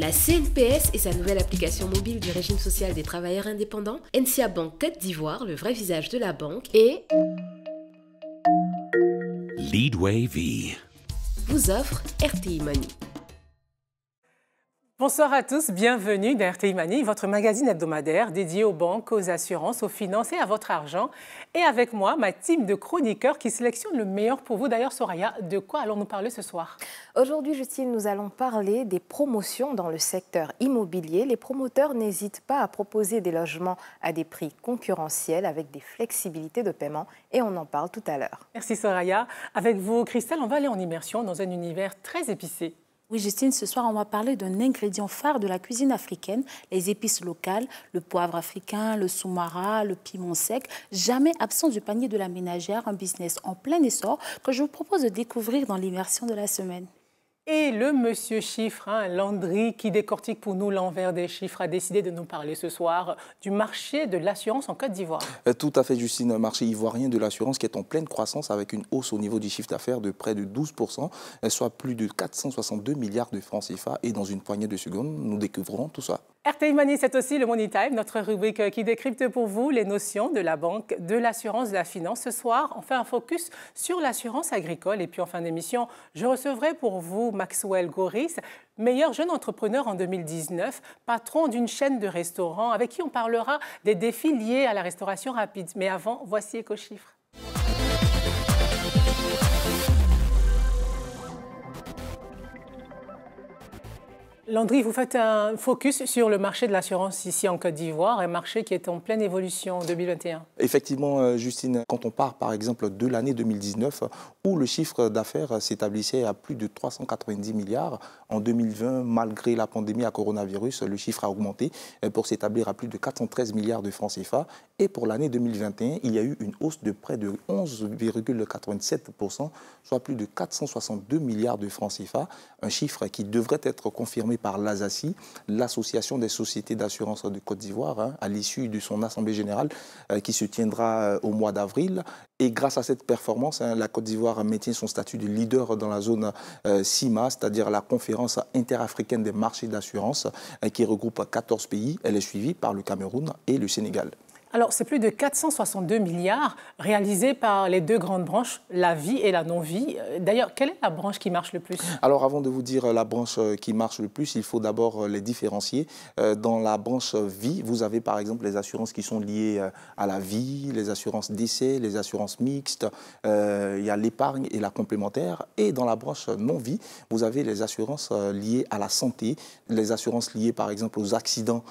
La CNPS et sa nouvelle application mobile du régime social des travailleurs indépendants, NCA Banque Côte d'Ivoire, le vrai visage de la banque, et Leadway V vous offre RTI Money. Bonsoir à tous, bienvenue dans RTI Money, votre magazine hebdomadaire dédié aux banques, aux assurances, aux finances et à votre argent. Et avec moi, ma team de chroniqueurs qui sélectionne le meilleur pour vous. D'ailleurs, Soraya, de quoi allons-nous parler ce soir? Aujourd'hui, Justine, nous allons parler des promotions dans le secteur immobilier. Les promoteurs n'hésitent pas à proposer des logements à des prix concurrentiels avec des flexibilités de paiement et on en parle tout à l'heure. Merci Soraya. Avec vous, Christelle, on va aller en immersion dans un univers très épicé. Oui, Justine, ce soir, on va parler d'un ingrédient phare de la cuisine africaine, les épices locales, le poivre africain, le soumara, le piment sec, jamais absent du panier de la ménagère, un business en plein essor que je vous propose de découvrir dans l'immersion de la semaine. Et le monsieur chiffre, Landry, qui décortique pour nous l'envers des chiffres, a décidé de nous parler ce soir du marché de l'assurance en Côte d'Ivoire. Tout à fait, Justine. Un marché ivoirien de l'assurance qui est en pleine croissance avec une hausse au niveau du chiffre d'affaires de près de 12%, soit plus de 462 milliards de francs CFA. Et dans une poignée de secondes, nous découvrons tout ça. RTI Money, c'est aussi le Money Time, notre rubrique qui décrypte pour vous les notions de la banque, de l'assurance, de la finance. Ce soir, on fait un focus sur l'assurance agricole. Et puis en fin d'émission, je recevrai pour vous Maxwell Goris, meilleur jeune entrepreneur en 2019, patron d'une chaîne de restaurants, avec qui on parlera des défis liés à la restauration rapide. Mais avant, voici Éco-Chiffres. Landry, vous faites un focus sur le marché de l'assurance ici en Côte d'Ivoire, un marché qui est en pleine évolution en 2021. Effectivement, Justine, quand on part par exemple de l'année 2019, où le chiffre d'affaires s'établissait à plus de 390 milliards, en 2020, malgré la pandémie à coronavirus, le chiffre a augmenté pour s'établir à plus de 413 milliards de francs CFA. Et pour l'année 2021, il y a eu une hausse de près de 11,87%, soit plus de 462 milliards de francs CFA, un chiffre qui devrait être confirmé par l'ASACI, l'Association des sociétés d'assurance de Côte d'Ivoire, à l'issue de son assemblée générale qui se tiendra au mois d'avril. Et grâce à cette performance, la Côte d'Ivoire maintient son statut de leader dans la zone CIMA, c'est-à-dire la conférence interafricaine des marchés d'assurance qui regroupe 14 pays. Elle est suivie par le Cameroun et le Sénégal. Alors, c'est plus de 462 milliards réalisés par les deux grandes branches, la vie et la non-vie. D'ailleurs, quelle est la branche qui marche le plus? Alors, avant de vous dire la branche qui marche le plus, il faut d'abord les différencier. Dans la branche vie, vous avez par exemple les assurances qui sont liées à la vie, les assurances décès, les assurances mixtes, il y a l'épargne et la complémentaire. Et dans la branche non-vie, vous avez les assurances liées à la santé, les assurances liées par exemple aux accidents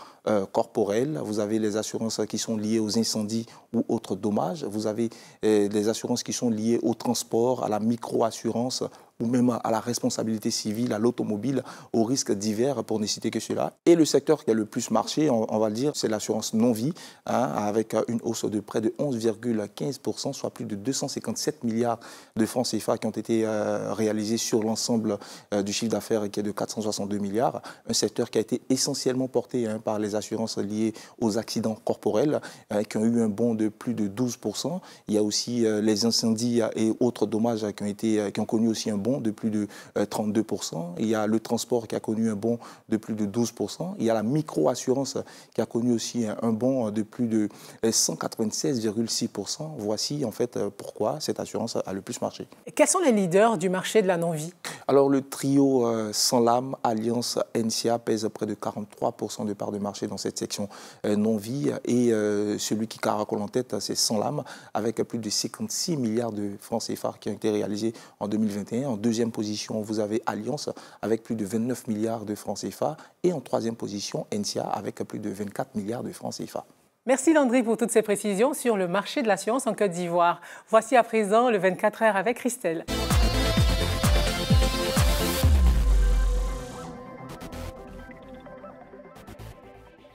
corporels, vous avez les assurances qui sont liées aux incendies ou autres dommages. Vous avez des assurances qui sont liées au transport, à la micro-assurance ou même à la responsabilité civile, à l'automobile, aux risques divers, pour ne citer que cela. Et le secteur qui a le plus marché, on va le dire, c'est l'assurance non-vie, avec une hausse de près de 11,15%, soit plus de 257 milliards de francs CFA qui ont été réalisés sur l'ensemble du chiffre d'affaires qui est de 462 milliards. Un secteur qui a été essentiellement porté par les assurances liées aux accidents corporels, qui ont eu un bond de plus de 12%. Il y a aussi les incendies et autres dommages qui ont connu aussi un bond de plus de 32%. Il y a le transport qui a connu un bond de plus de 12%. Il y a la micro-assurance qui a connu aussi un bond de plus de 196,6%. Voici en fait pourquoi cette assurance a le plus marché. Et quels sont les leaders du marché de la non-vie? Alors le trio Sanlam, Allianz, NCA pèse près de 43% de part de marché dans cette section non-vie. Et celui qui caracole en tête, c'est Sanlam, avec plus de 56 milliards de francs CFA qui ont été réalisés en 2021. En deuxième position, vous avez Allianz avec plus de 29 milliards de francs CFA. Et en troisième position, NCA avec plus de 24 milliards de francs CFA. Merci Landry pour toutes ces précisions sur le marché de l'assurance en Côte d'Ivoire. Voici à présent le 24 heures avec Christelle.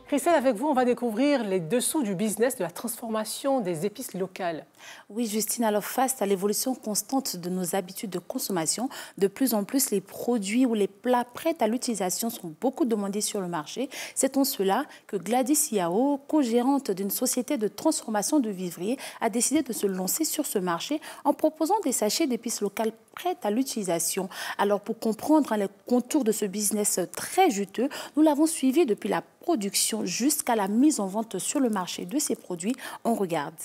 Christelle, avec vous, on va découvrir les dessous du business de la transformation des épices locales. Oui, Justine, alors face à l'évolution constante de nos habitudes de consommation, de plus en plus les produits ou les plats prêts à l'utilisation sont beaucoup demandés sur le marché. C'est en cela que Gladys Yao, co-gérante d'une société de transformation de vivriers, a décidé de se lancer sur ce marché en proposant des sachets d'épices locales prête à l'utilisation. Alors pour comprendre les contours de ce business très juteux, nous l'avons suivi depuis la production jusqu'à la mise en vente sur le marché de ces produits. On regarde.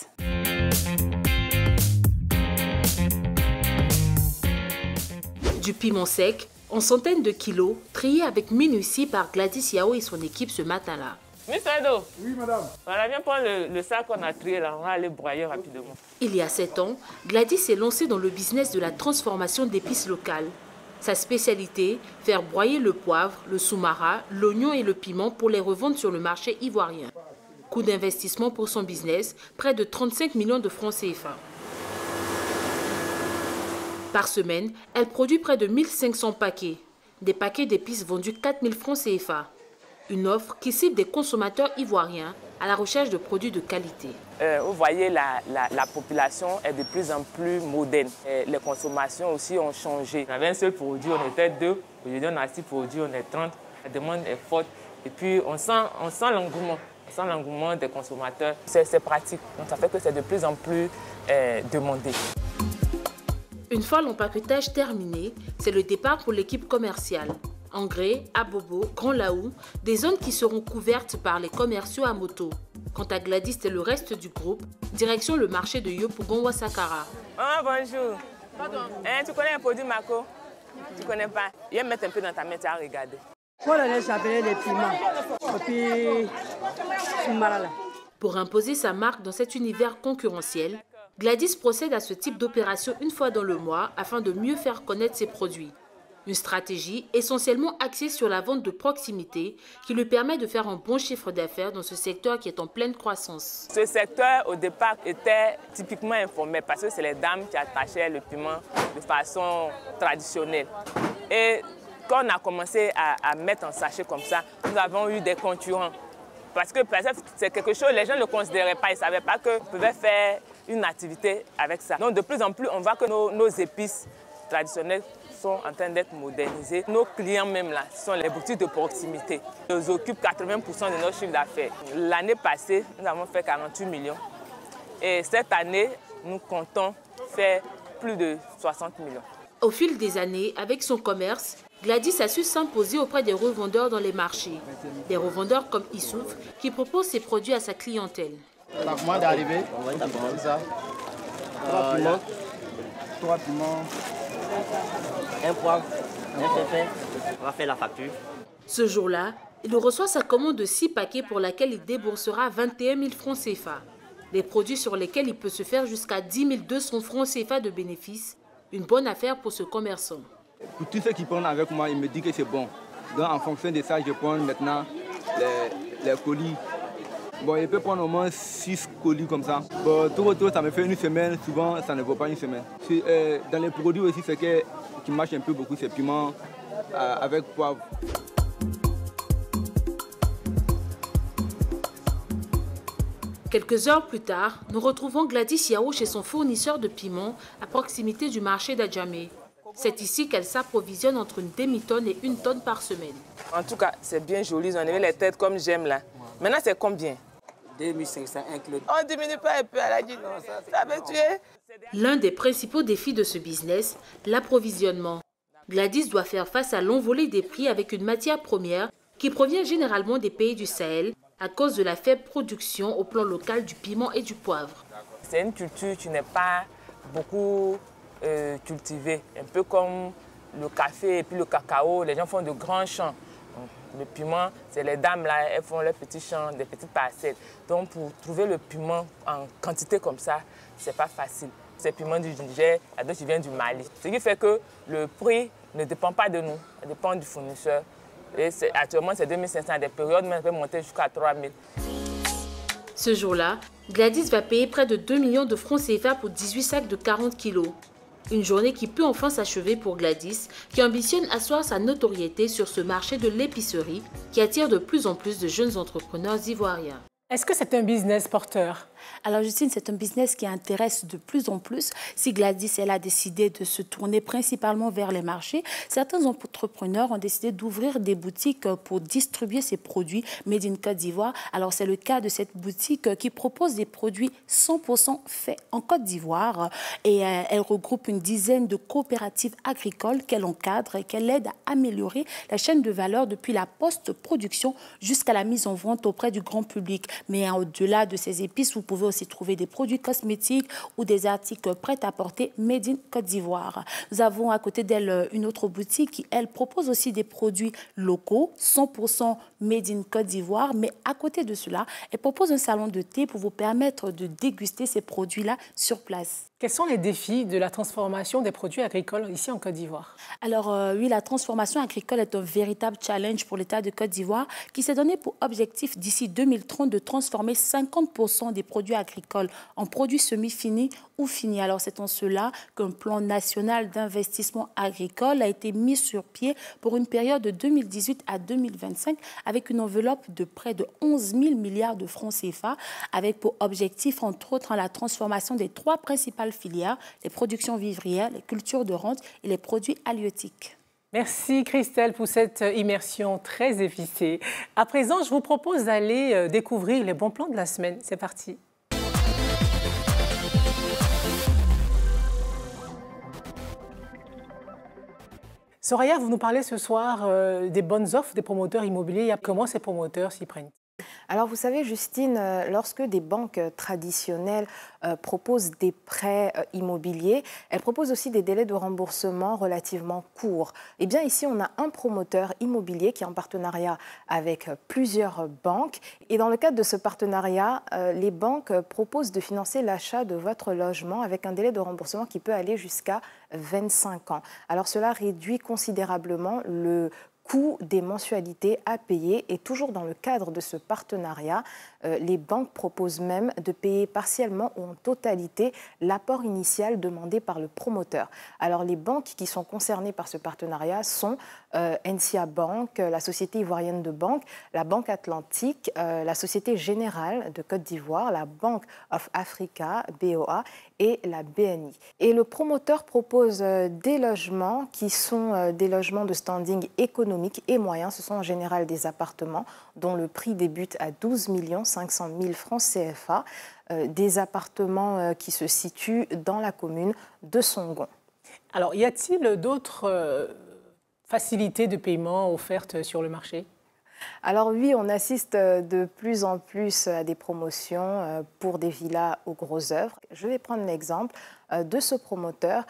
Du piment sec, en centaines de kilos, trié avec minutie par Gladys Yao et son équipe ce matin-là. Miss Edo. Oui, madame. Voilà, viens prendre le sac qu'on a trié là. On va aller broyer rapidement. Il y a 7 ans, Gladys s'est lancée dans le business de la transformation d'épices locales. Sa spécialité, faire broyer le poivre, le soumara, l'oignon et le piment pour les revendre sur le marché ivoirien. Coût d'investissement pour son business, près de 35 millions de francs CFA. Par semaine, elle produit près de 1500 paquets. Des paquets d'épices vendus 4000 francs CFA. Une offre qui cible des consommateurs ivoiriens à la recherche de produits de qualité. Vous voyez, la population est de plus en plus moderne. Les consommations aussi ont changé. On avait un seul produit, on était 2. Aujourd'hui, on a 6 produits, on est 30. La demande est forte. Et puis, on sent l'engouement. On sent l'engouement des consommateurs. C'est pratique. Donc, ça fait que c'est de plus en plus demandé. Une fois l'empaquetage terminé, c'est le départ pour l'équipe commerciale. Engrais, Abobo, Grand Laou, des zones qui seront couvertes par les commerciaux à moto. Quant à Gladys et le reste du groupe, direction le marché de Yopougon-Ouassakara. Oh, bonjour. Tu connais un produit Mako? Tu connais pas? Viens mettre un peu dans ta main, tu vas regarder. Pour imposer sa marque dans cet univers concurrentiel, Gladys procède à ce type d'opération une fois dans le mois afin de mieux faire connaître ses produits. Une stratégie essentiellement axée sur la vente de proximité qui lui permet de faire un bon chiffre d'affaires dans ce secteur qui est en pleine croissance. Ce secteur, au départ, était typiquement informel parce que c'est les dames qui attachaient le piment de façon traditionnelle. Et quand on a commencé à mettre en sachet comme ça, nous avons eu des concurrents. Parce que c'est quelque chose, les gens ne le considéraient pas, ils ne savaient pas qu'on pouvait faire une activité avec ça. Donc de plus en plus, on voit que nos épices traditionnelles sont en train d'être modernisées. Nos clients même là, ce sont les boutiques de proximité. Ils occupent 80% de notre chiffre d'affaires. L'année passée, nous avons fait 48 millions. Et cette année, nous comptons faire plus de 60 millions. Au fil des années, avec son commerce, Gladys a su s'imposer auprès des revendeurs dans les marchés. Des revendeurs comme Issouf qui proposent ses produits à sa clientèle. Ça commence d'arriver. C'est ça. 3 piments. Un poivre, un pépin. On va faire la facture. Ce jour-là, il reçoit sa commande de 6 paquets pour laquelle il déboursera 21 000 francs CFA. Des produits sur lesquels il peut se faire jusqu'à 10 200 francs CFA de bénéfices. Une bonne affaire pour ce commerçant. Pour tous ceux qui prennent avec moi, ils me disent que c'est bon. Donc en fonction de ça, je prends maintenant les colis. Bon, je peux prendre au moins 6 colis comme ça. Bon, tout autour, ça me fait une semaine. Souvent, ça ne vaut pas une semaine. Dans les produits aussi, ce qui marche un peu beaucoup, c'est piment avec poivre. Quelques heures plus tard, nous retrouvons Gladys Yao chez son fournisseur de piments à proximité du marché d'Adjamé. C'est ici qu'elle s'approvisionne entre une demi-tonne et 1 tonne par semaine. En tout cas, c'est bien joli. Ils ont enlevé les têtes comme j'aime là. Maintenant, c'est combien? 2500 inclus. On diminue pas un peu, elle a dit non, ça veut tuer. L'un des principaux défis de ce business, l'approvisionnement. Gladys doit faire face à l'envolée des prix avec une matière première qui provient généralement des pays du Sahel à cause de la faible production au plan local du piment et du poivre. C'est une culture qui n'est pas beaucoup cultivée, un peu comme le café et puis le cacao. Les gens font de grands champs. Le piment, c'est les dames là, elles font leurs petits champs, des petites parcelles. Donc pour trouver le piment en quantité comme ça, c'est pas facile. C'est piment du Niger, à d'autres qui viennent du Mali. Ce qui fait que le prix ne dépend pas de nous, ça dépend du fournisseur. Et actuellement, c'est 2500 à des périodes, mais ça peut monter jusqu'à 3000. Ce jour-là, Gladys va payer près de 2 millions de francs CFA pour 18 sacs de 40 kilos. Une journée qui peut enfin s'achever pour Gladys, qui ambitionne asseoir sa notoriété sur ce marché de l'épicerie qui attire de plus en plus de jeunes entrepreneurs ivoiriens. Est-ce que c'est un business porteur? Alors Justine, c'est un business qui intéresse de plus en plus. Si Gladys, elle a décidé de se tourner principalement vers les marchés, certains entrepreneurs ont décidé d'ouvrir des boutiques pour distribuer ces produits made in Côte d'Ivoire. Alors c'est le cas de cette boutique qui propose des produits 100% faits en Côte d'Ivoire et elle regroupe une dizaine de coopératives agricoles qu'elle encadre et qu'elle aide à améliorer la chaîne de valeur depuis la post-production jusqu'à la mise en vente auprès du grand public. Mais au-delà de ces épices, vous pouvez aussi trouver des produits cosmétiques ou des articles prêts à porter made in Côte d'Ivoire. Nous avons à côté d'elle une autre boutique qui, elle, propose aussi des produits locaux, 100% made in Côte d'Ivoire. Mais à côté de cela, elle propose un salon de thé pour vous permettre de déguster ces produits-là sur place. Quels sont les défis de la transformation des produits agricoles ici en Côte d'Ivoire? Alors oui, la transformation agricole est un véritable challenge pour l'État de Côte d'Ivoire qui s'est donné pour objectif d'ici 2030 de transformer 50% des produits agricoles en produits semi-finis ou finis. Alors c'est en cela qu'un plan national d'investissement agricole a été mis sur pied pour une période de 2018 à 2025 avec une enveloppe de près de 11 000 milliards de francs CFA avec pour objectif entre autres la transformation des 3 principales filières, les productions vivrières, les cultures de rente et les produits halieutiques. Merci Christelle pour cette immersion très épicée. À présent, je vous propose d'aller découvrir les bons plans de la semaine. C'est parti. Soraya, vous nous parlez ce soir des bonnes offres des promoteurs immobiliers. Comment ces promoteurs s'y prennent? Alors vous savez Justine, lorsque des banques traditionnelles proposent des prêts immobiliers, elles proposent aussi des délais de remboursement relativement courts. Eh bien ici on a un promoteur immobilier qui est en partenariat avec plusieurs banques et dans le cadre de ce partenariat, les banques proposent de financer l'achat de votre logement avec un délai de remboursement qui peut aller jusqu'à 25 ans. Alors cela réduit considérablement le coût des mensualités à payer et toujours dans le cadre de ce partenariat, les banques proposent même de payer partiellement ou en totalité l'apport initial demandé par le promoteur. Alors les banques qui sont concernées par ce partenariat sont NCA Bank, la Société ivoirienne de banque, la Banque Atlantique, la Société Générale de Côte d'Ivoire, la Bank of Africa, BOA et la BNI. Et le promoteur propose des logements qui sont des logements de standing économique et moyen. Ce sont en général des appartements dont le prix débute à 12 500 000 francs CFA, des appartements qui se situent dans la commune de Songon. Alors, y a-t-il d'autres facilités de paiement offertes sur le marché? Alors oui, on assiste de plus en plus à des promotions pour des villas aux grosses œuvres. Je vais prendre l'exemple de ce promoteur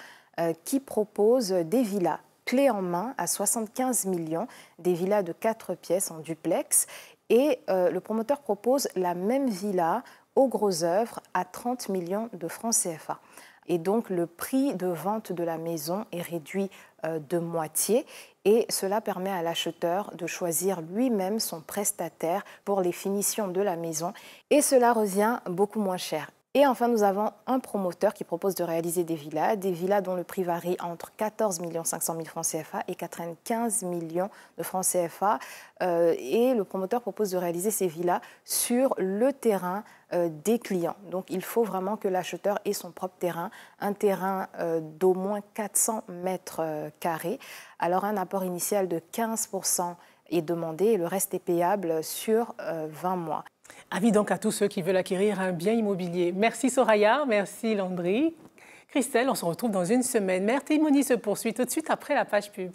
qui propose des villas clés en main à 75 millions, des villas de 4 pièces en duplex. Et le promoteur propose la même villa aux grosses œuvres à 30 millions de francs CFA. Et donc le prix de vente de la maison est réduit de moitié. Et cela permet à l'acheteur de choisir lui-même son prestataire pour les finitions de la maison. Et cela revient beaucoup moins cher. Et enfin, nous avons un promoteur qui propose de réaliser des villas dont le prix varie entre 14 500 000 francs CFA et 95 millions de francs CFA. Et le promoteur propose de réaliser ces villas sur le terrain des clients. Donc, il faut vraiment que l'acheteur ait son propre terrain, un terrain d'au moins 400 mètres carrés. Alors, un apport initial de 15% est demandé et le reste est payable sur 20 mois. Avis donc à tous ceux qui veulent acquérir un bien immobilier. Merci Soraya, merci Landry. Christelle, on se retrouve dans une semaine. Mère Témonie se poursuit tout de suite après la page pub.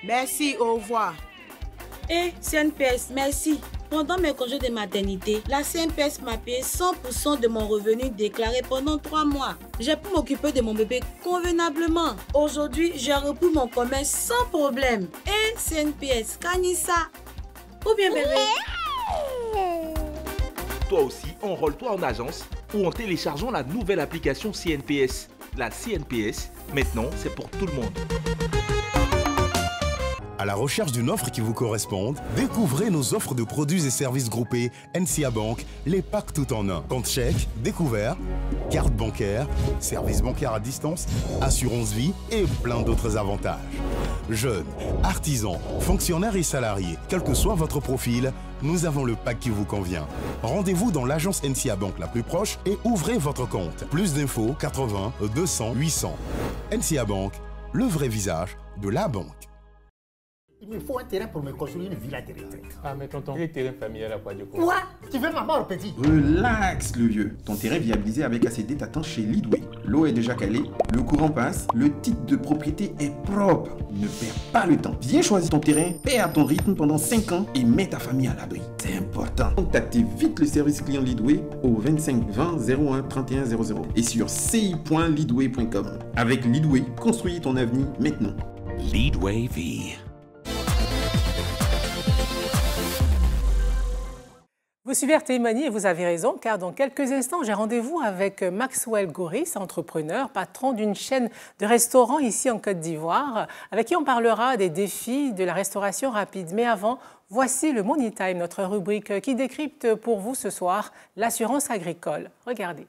Merci, au revoir. Et CNPS, merci. Pendant mes congés de maternité, la CNPS m'a payé 100% de mon revenu déclaré pendant 3 mois. J'ai pu m'occuper de mon bébé convenablement. Aujourd'hui, j'ai repris mon commerce sans problème. Et CNPS, Kanissa. Ou bien bébé? Toi aussi, enrôle-toi en agence ou en téléchargeant la nouvelle application CNPS. La CNPS, maintenant, c'est pour tout le monde. À À la recherche d'une offre qui vous corresponde, découvrez nos offres de produits et services groupés NCA Bank, les packs tout en un. Compte chèque, découvert, carte bancaire, service bancaire à distance, assurance vie et plein d'autres avantages. Jeunes, artisans, fonctionnaires et salariés, quel que soit votre profil, nous avons le pack qui vous convient. Rendez-vous dans l'agence NCA Bank la plus proche et ouvrez votre compte. Plus d'infos 80 200 800. NCA Bank, le vrai visage de la banque. Il me faut un terrain pour me construire une villa de retraite. Ah, mais tonton, quel terrain familial à quoi du coup? Quoi? Tu veux ma mort, petit? Relax, le vieux. Ton terrain viabilisé avec ACD t'attend chez Leadway. L'eau est déjà calée, le courant passe, le titre de propriété est propre. Ne perds pas le temps. Viens choisir ton terrain, paie à ton rythme pendant 5 ans et mets ta famille à l'abri. C'est important. Contactez vite le service client Leadway au 25 20 01 31 00 et sur ci.leadway.com. Avec Leadway, construis ton avenir maintenant. Leadway V. Vous suivez RTI Mani et vous avez raison, car dans quelques instants, j'ai rendez-vous avec Maxwell Goris, entrepreneur, patron d'une chaîne de restaurants ici en Côte d'Ivoire, avec qui on parlera des défis de la restauration rapide. Mais avant, voici le Money Time, notre rubrique qui décrypte pour vous ce soir l'assurance agricole. Regardez.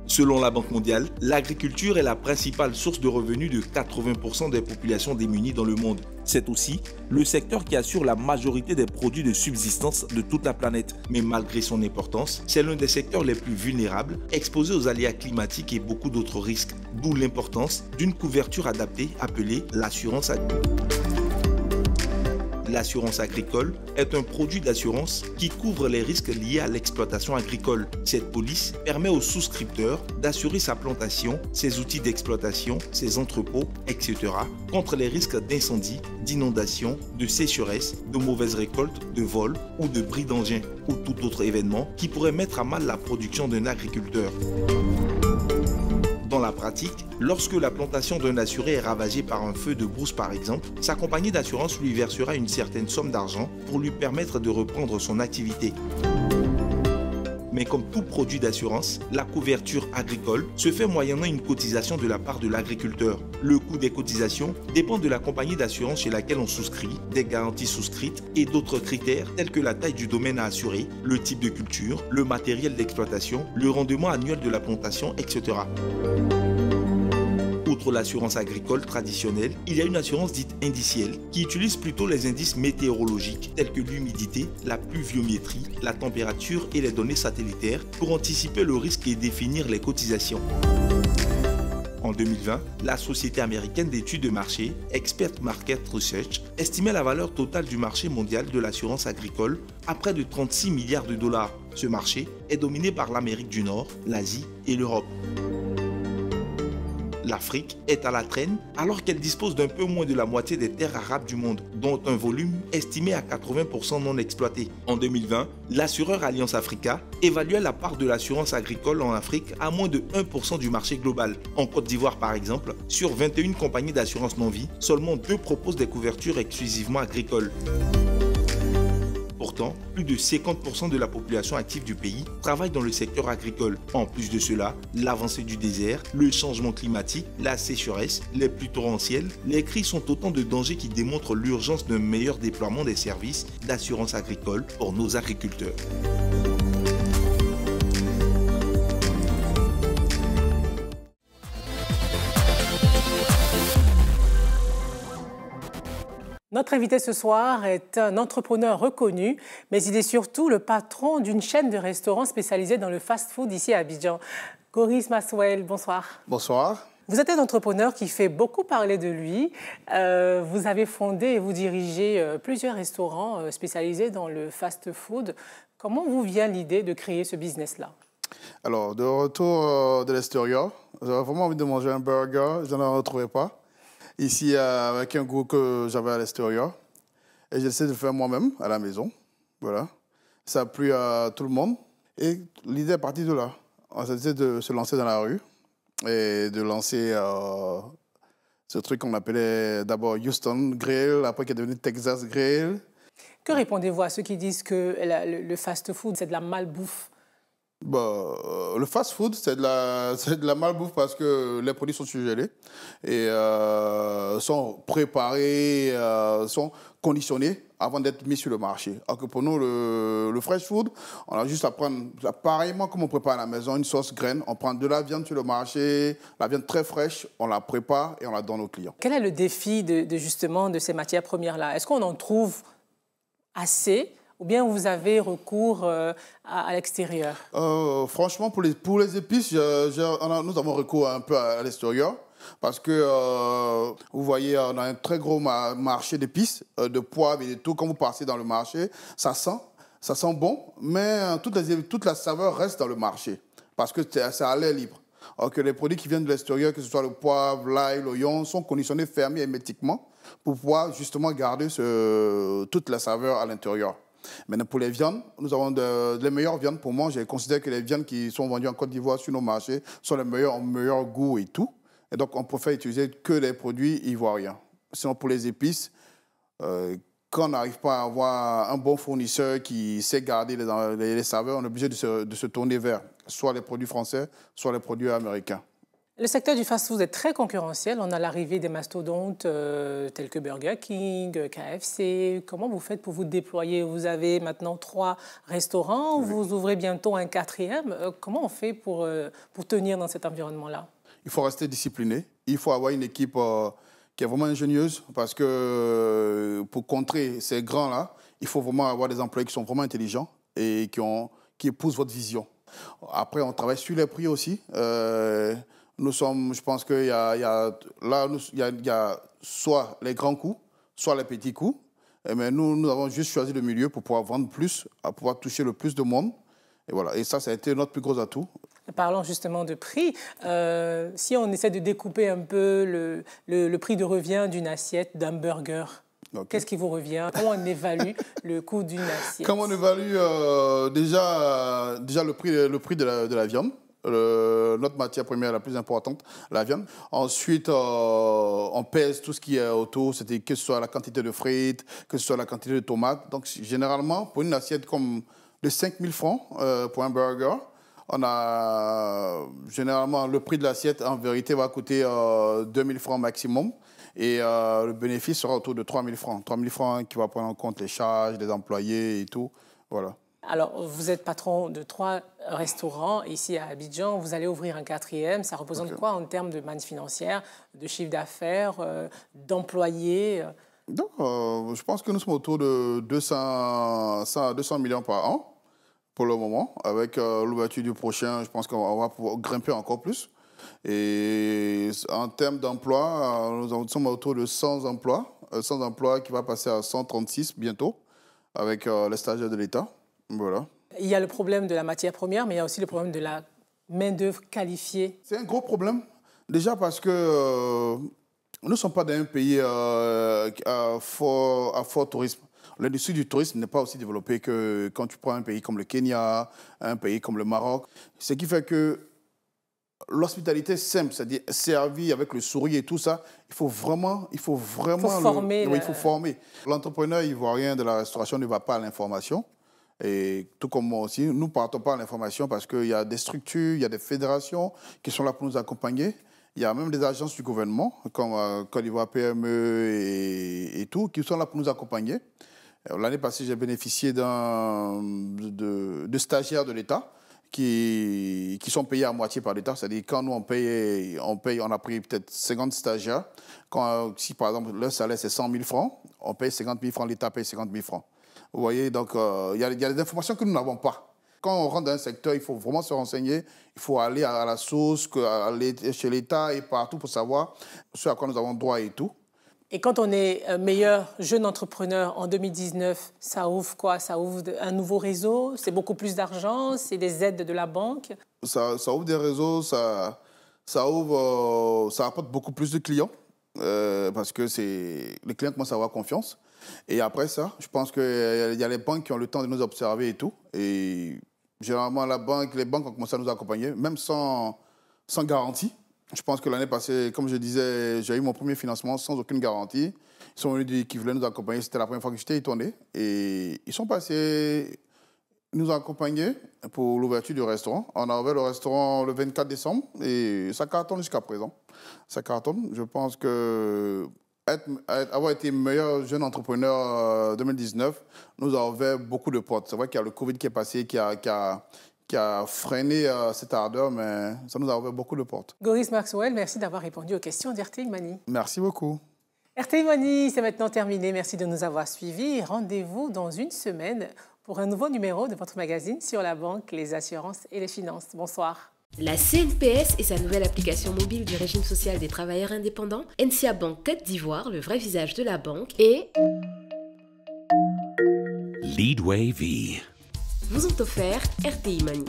Selon la Banque mondiale, l'agriculture est la principale source de revenus de 80% des populations démunies dans le monde. C'est aussi le secteur qui assure la majorité des produits de subsistance de toute la planète. Mais malgré son importance, c'est l'un des secteurs les plus vulnérables, exposés aux aléas climatiques et beaucoup d'autres risques. D'où l'importance d'une couverture adaptée appelée l'assurance agricole. L'assurance agricole est un produit d'assurance qui couvre les risques liés à l'exploitation agricole. Cette police permet au souscripteur d'assurer sa plantation, ses outils d'exploitation, ses entrepôts, etc. contre les risques d'incendie, d'inondation, de sécheresse, de mauvaise récolte, de vol ou de bris d'engin ou tout autre événement qui pourrait mettre à mal la production d'un agriculteur. Dans la pratique, lorsque la plantation d'un assuré est ravagée par un feu de brousse par exemple, sa compagnie d'assurance lui versera une certaine somme d'argent pour lui permettre de reprendre son activité. Mais comme tout produit d'assurance, la couverture agricole se fait moyennant une cotisation de la part de l'agriculteur. Le coût des cotisations dépend de la compagnie d'assurance chez laquelle on souscrit, des garanties souscrites et d'autres critères tels que la taille du domaine à assurer, le type de culture, le matériel d'exploitation, le rendement annuel de la plantation, etc. Outre l'assurance agricole traditionnelle, il y a une assurance dite indicielle qui utilise plutôt les indices météorologiques tels que l'humidité, la pluviométrie, la température et les données satellitaires pour anticiper le risque et définir les cotisations. En 2020, la société américaine d'études de marché, Expert Market Research, estimait la valeur totale du marché mondial de l'assurance agricole à près de 36 milliards de dollars. Ce marché est dominé par l'Amérique du Nord, l'Asie et l'Europe. L'Afrique est à la traîne alors qu'elle dispose d'un peu moins de la moitié des terres arables du monde, dont un volume estimé à 80% non exploité. En 2020, l'assureur Alliance Africa évaluait la part de l'assurance agricole en Afrique à moins de 1% du marché global. En Côte d'Ivoire par exemple, sur 21 compagnies d'assurance non-vie, seulement 2 proposent des couvertures exclusivement agricoles. Pourtant, plus de 50% de la population active du pays travaille dans le secteur agricole. En plus de cela, l'avancée du désert, le changement climatique, la sécheresse, les pluies torrentielles, les crues sont autant de dangers qui démontrent l'urgence d'un meilleur déploiement des services d'assurance agricole pour nos agriculteurs. Notre invité ce soir est un entrepreneur reconnu, mais il est surtout le patron d'une chaîne de restaurants spécialisée dans le fast-food ici à Abidjan. Goris Maxwell, bonsoir. Bonsoir. Vous êtes un entrepreneur qui fait beaucoup parler de lui. Vous avez fondé et vous dirigez plusieurs restaurants spécialisés dans le fast-food. Comment vous vient l'idée de créer ce business-là? Alors, de retour de l'extérieur, j'avais vraiment envie de manger un burger, je n'en retrouvais pas. Ici, avec un goût que j'avais à l'extérieur. Et j'essaie de le faire moi-même, à la maison. Voilà. Ça a plu à tout le monde. Et l'idée est partie de là. On a décidé de se lancer dans la rue et de lancer ce truc qu'on appelait d'abord Houston Grill, après qui est devenu Texas Grill. Que répondez-vous à ceux qui disent que le fast-food, c'est de la malbouffe? Le fast-food, c'est de la malbouffe parce que les produits sont surgelés et sont préparés, sont conditionnés avant d'être mis sur le marché. Alors que pour nous, le fresh food, on a juste à prendre, pareillement comme on prépare à la maison, une sauce graine. On prend de la viande sur le marché, la viande très fraîche, on la prépare et on la donne aux clients. Quel est le défi justement de ces matières premières-là? Est-ce qu'on en trouve assez? Ou bien vous avez recours à l'extérieur? Franchement, pour les épices, nous avons recours un peu à l'extérieur. Parce que, vous voyez, on a un très gros marché d'épices, de poivre et de tout. Quand vous passez dans le marché, ça sent bon, mais toute la saveur reste dans le marché. Parce que c'est à l'air libre. Alors que les produits qui viennent de l'extérieur, que ce soit le poivre, l'ail, l'oignon, sont conditionnés, fermés hermétiquement pour pouvoir justement garder toute la saveur à l'intérieur. Maintenant, pour les viandes, nous avons les meilleures viandes. Pour moi, je considère que les viandes qui sont vendues en Côte d'Ivoire sur nos marchés sont les meilleures, en meilleur goût et tout. Et donc, on préfère utiliser que les produits ivoiriens. Sinon, pour les épices, quand on n'arrive pas à avoir un bon fournisseur qui sait garder les saveurs, on est obligé de se tourner vers soit les produits français, soit les produits américains. Le secteur du fast-food est très concurrentiel. On a l'arrivée des mastodontes tels que Burger King, KFC. Comment vous faites pour vous déployer? Vous avez maintenant 3 restaurants, vous ouvrez bientôt un 4e. Comment on fait pour tenir dans cet environnement-là? Il faut rester discipliné. Il faut avoir une équipe qui est vraiment ingénieuse parce que pour contrer ces grands-là, il faut vraiment avoir des employés qui sont vraiment intelligents et qui épousent votre vision. Après, on travaille sur les prix aussi. Je pense qu'il y a soit les grands coups, soit les petits coups. Mais nous avons juste choisi le milieu pour pouvoir vendre plus, pour pouvoir toucher le plus de monde. Et voilà. Et ça a été notre plus gros atout. Parlons justement de prix. Si on essaie de découper un peu le prix de revient d'une assiette, d'un burger, qu'est-ce qui vous revient? Comment on évalue le coût d'une assiette? Comment on évalue déjà le prix de la viande? Notre matière première la plus importante, la viande. Ensuite, on pèse tout ce qui est autour, c'est-à-dire que ce soit la quantité de frites, que ce soit la quantité de tomates. Donc, généralement, pour une assiette comme de 5 000 francs pour un burger, on a généralement le prix de l'assiette, en vérité, va coûter 2 000 francs maximum. Et le bénéfice sera autour de 3 000 francs. 3 000 francs qui va prendre en compte les charges des employés et tout. Voilà. Alors, vous êtes patron de 3 restaurants ici à Abidjan. Vous allez ouvrir un 4e. Ça représente quoi en termes de manne financière, de chiffre d'affaires, d'employés? Donc, je pense que nous sommes autour de 200 millions par an pour le moment. Avec l'ouverture du prochain, je pense qu'on va pouvoir grimper encore plus. Et en termes d'emploi, nous sommes autour de 100 emplois. 100 emplois qui va passer à 136 bientôt avec les stagiaires de l'État. Voilà. Il y a le problème de la matière première, mais il y a aussi le problème de la main-d'œuvre qualifiée. C'est un gros problème. Déjà parce que nous ne sommes pas dans un pays à fort tourisme. L'industrie du tourisme n'est pas aussi développée que quand tu prends un pays comme le Kenya, un pays comme le Maroc. Ce qui fait que l'hospitalité simple, c'est-à-dire servie avec le sourire et tout ça, il faut former. Il faut former. L'entrepreneur ivoirien de la restauration ne va pas à l'information. Et tout comme moi aussi, nous ne partons pas à l'information parce qu'il y a des structures, il y a des fédérations qui sont là pour nous accompagner. Il y a même des agences du gouvernement, comme Côte d'Ivoire PME et tout, qui sont là pour nous accompagner. L'année passée, j'ai bénéficié de stagiaires de l'État qui sont payés à moitié par l'État. C'est-à-dire quand nous, on a pris peut-être 50 stagiaires. Si, par exemple, leur salaire, c'est 100 000 francs, on paye 50 000 francs, l'État paye 50 000 francs. Vous voyez, donc il y a des informations que nous n'avons pas. Quand on rentre dans un secteur, il faut vraiment se renseigner. Il faut aller à la source, aller chez l'État et partout pour savoir ce à quoi nous avons droit et tout. Et quand on est meilleur jeune entrepreneur en 2019, ça ouvre quoi? Ça ouvre un nouveau réseau? C'est beaucoup plus d'argent? C'est des aides de la banque? Ça ouvre des réseaux, ça apporte beaucoup plus de clients parce que les clients commencent à avoir confiance. Et après ça, je pense qu'il y a les banques qui ont le temps de nous observer et tout. Et généralement, les banques ont commencé à nous accompagner, même sans garantie. Je pense que l'année passée, comme je disais, j'ai eu mon premier financement sans aucune garantie. Ils sont venus dire qu'ils voulaient nous accompagner. C'était la première fois que j'étais étonné. Et ils sont passés Ils nous ont accompagnés pour l'ouverture du restaurant. On a ouvert le restaurant le 24 décembre et ça cartonne jusqu'à présent. Ça cartonne. Je pense que avoir été meilleur jeune entrepreneur 2019 nous a ouvert beaucoup de portes. C'est vrai qu'il y a le Covid qui est passé, qui a freiné cette ardeur, mais ça nous a ouvert beaucoup de portes. Goris Maxwell, merci d'avoir répondu aux questions d'RTI Mani. Merci beaucoup. RTI Mani, c'est maintenant terminé. Merci de nous avoir suivis. Rendez-vous dans une semaine pour un nouveau numéro de votre magazine sur la banque, les assurances et les finances. Bonsoir. La CNPS et sa nouvelle application mobile du régime social des travailleurs indépendants, NCA Bank Côte d'Ivoire, le vrai visage de la banque, et Leadway V vous ont offert RTI Mani.